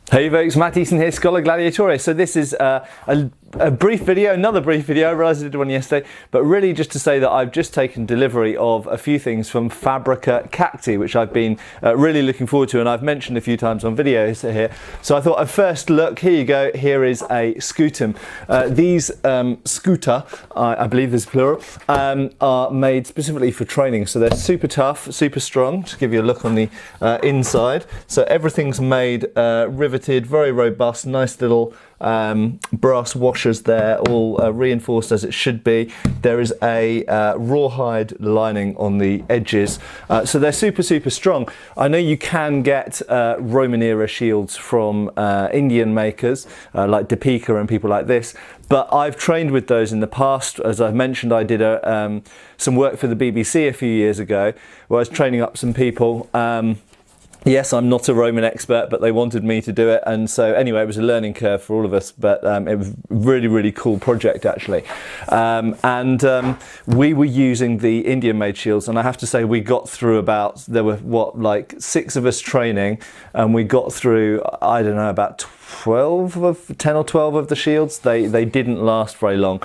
Hey folks, Matt Easton here, Scholar Gladiatore. So this is a brief video, another brief video. I realised I did one yesterday, but really just to say that I've just taken delivery of a few things from Fabrica Cacti, which I've been really looking forward to, and I've mentioned a few times on videos here. So I thought I'd first look, here you go, here is a Scutum. These Scuta, I believe there's plural, are made specifically for training. So they're super tough, super strong. Just give you a look on the inside. So everything's made riveted, very robust, nice little brass washers there, all reinforced as it should be. There is a rawhide lining on the edges, so they're super strong. I know you can get Roman era shields from Indian makers like Deepika and people like this, but I've trained with those in the past. As I've mentioned, I did some work for the BBC a few years ago where I was training up some people. Yes, I'm not a Roman expert, but they wanted me to do it, and so anyway, it was a learning curve for all of us, but it was a really cool project actually. We were using the Indian made shields, and I have to say we got through there were what, like 6 of us training, and we got through, I don't know, about 10 or 12 of the shields. They didn't last very long.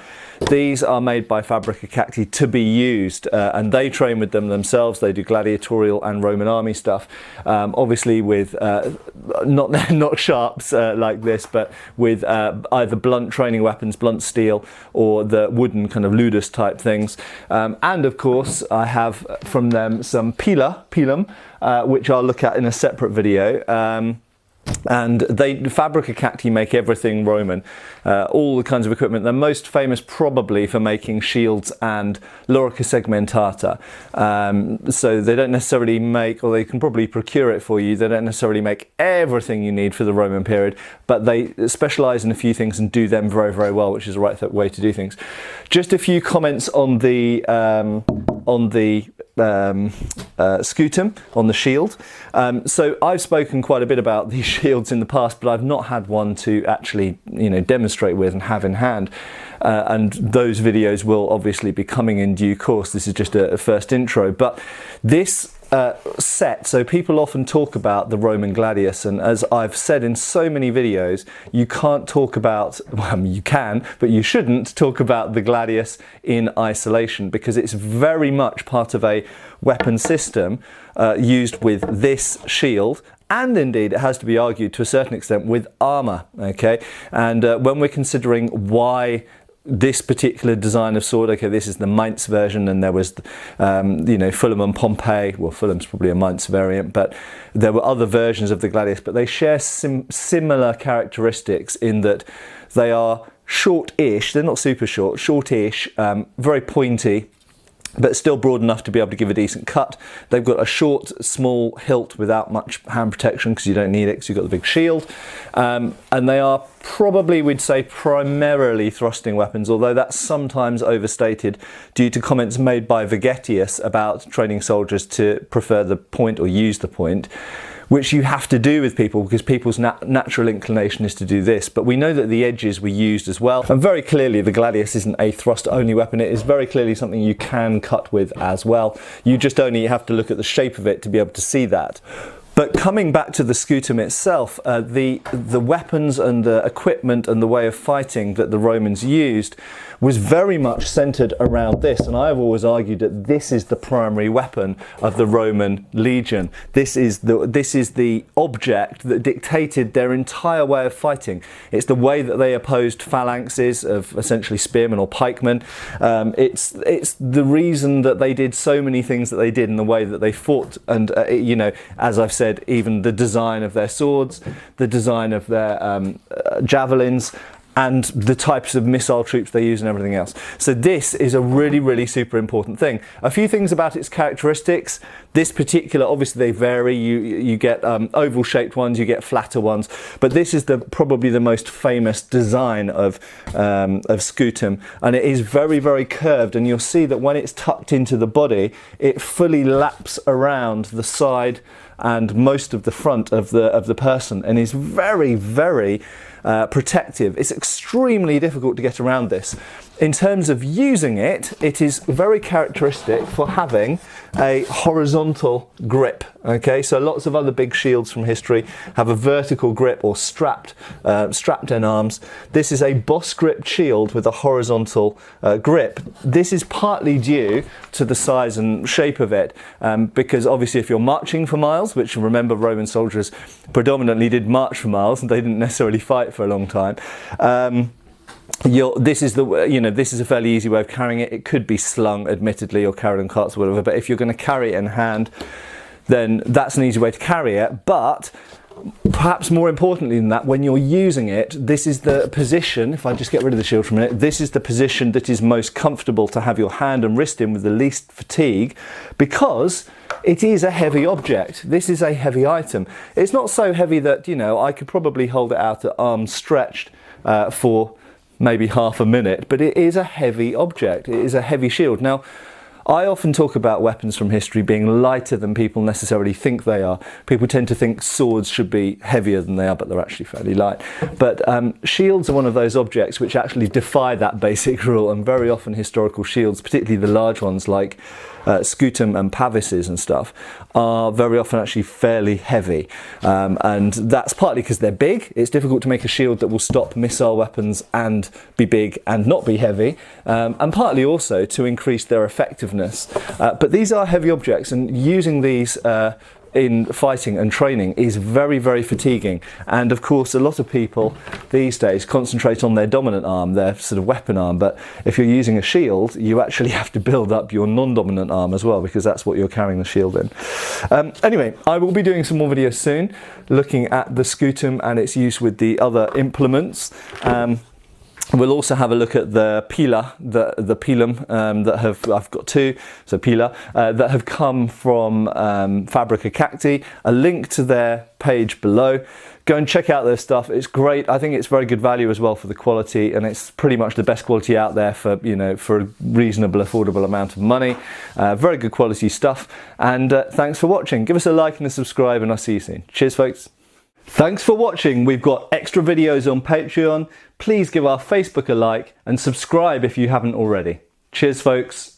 These are made by Fabrica Cacti to be used, and they train with them themselves. They do gladiatorial and Roman army stuff, obviously with not sharps like this, but with either blunt training weapons, blunt steel, or the wooden kind of ludus type things. And of course, I have from them some pilum, which I'll look at in a separate video. And Fabrica Cacti make everything Roman, all the kinds of equipment. They're most famous probably for making shields and lorica segmentata. So they don't necessarily make, or they can probably procure it for you, they don't necessarily make everything you need for the Roman period, but they specialise in a few things and do them very well, which is the right way to do things. Just a few comments on the Scutum, on the shield. So I've spoken quite a bit about these shields in the past, but I've not had one to actually, demonstrate with and have in hand. And those videos will obviously be coming in due course. This is just a first intro, but this set, so people often talk about the Roman gladius, and as I've said in so many videos, you can't talk about, well, you can, but you shouldn't talk about the gladius in isolation, because it's very much part of a weapon system used with this shield, and indeed it has to be argued to a certain extent with armour, okay? And when we're considering why this particular design of sword, okay, this is the Mainz version, and there was, Fulham and Pompeii. Well, Fulham's probably a Mainz variant, but there were other versions of the gladius, but they share similar characteristics in that they are short-ish, they're not super short, short-ish, very pointy, but still broad enough to be able to give a decent cut. They've got a short, small hilt without much hand protection because you don't need it because you've got the big shield. And they are probably, we'd say, primarily thrusting weapons, although that's sometimes overstated due to comments made by Vegetius about training soldiers to prefer the point or use the point, which you have to do with people because people's natural inclination is to do this. But we know that the edges were used as well. And very clearly the gladius isn't a thrust-only weapon. It is very clearly something you can cut with as well. You just only have to look at the shape of it to be able to see that. But coming back to the Scutum itself, the weapons and the equipment and the way of fighting that the Romans used was very much centered around this, and I have always argued that this is the primary weapon of the Roman legion. This is the object that dictated their entire way of fighting. It's the way that they opposed phalanxes of essentially spearmen or pikemen. It's the reason that they did so many things that they did in the way that they fought, and as I've said, even the design of their swords, the design of their javelins, and the types of missile troops they use and everything else. So this is a really super important thing. A few things about its characteristics. This particular, obviously they vary. You get oval shaped ones, you get flatter ones, but this is probably the most famous design of Scutum, and it is very curved, and you'll see that when it's tucked into the body, it fully laps around the side and most of the front of the person, and is very protective. It's extremely difficult to get around this. in terms of using it, it is very characteristic for having a horizontal grip. Okay, so lots of other big shields from history have a vertical grip or strapped end arms. This is a boss gripped shield with a horizontal grip. This is partly due to the size and shape of it, because obviously if you're marching for miles, which remember Roman soldiers predominantly did march for miles and they didn't necessarily fight for a long time. This is a fairly easy way of carrying it. It could be slung, admittedly, or carried on carts or whatever, but if you're going to carry it in hand, then that's an easy way to carry it. But perhaps more importantly than that, when you're using it, this is the position, if I just get rid of the shield for a minute, this is the position that is most comfortable to have your hand and wrist in with the least fatigue, because it is a heavy object. This is a heavy item. It's not so heavy that, I could probably hold it out at arms stretched for maybe half a minute, but it is a heavy object. It is a heavy shield. Now, I often talk about weapons from history being lighter than people necessarily think they are. People tend to think swords should be heavier than they are, but they're actually fairly light. But shields are one of those objects which actually defy that basic rule, and very often historical shields, particularly the large ones like Scutum and pavises and stuff, are very often actually fairly heavy, and that's partly because they're big. It's difficult to make a shield that will stop missile weapons and be big and not be heavy, and partly also to increase their effectiveness. But these are heavy objects, and using these in fighting and training is very, very fatiguing. And of course, a lot of people these days concentrate on their dominant arm, their sort of weapon arm, but if you're using a shield, you actually have to build up your non-dominant arm as well, because that's what you're carrying the shield in. Anyway, I will be doing some more videos soon looking at the scutum and its use with the other implements. We'll also have a look at the pila, the pilum I've got two, so pila, that have come from Fabrica Cacti. A link to their page below. Go and check out their stuff. It's great. I think it's very good value as well for the quality, and it's pretty much the best quality out there for for a reasonable, affordable amount of money. Very good quality stuff. And thanks for watching. Give us a like and a subscribe, and I'll see you soon. Cheers, folks. Thanks for watching. We've got extra videos on Patreon. Please give our Facebook a like and subscribe if you haven't already. Cheers, folks.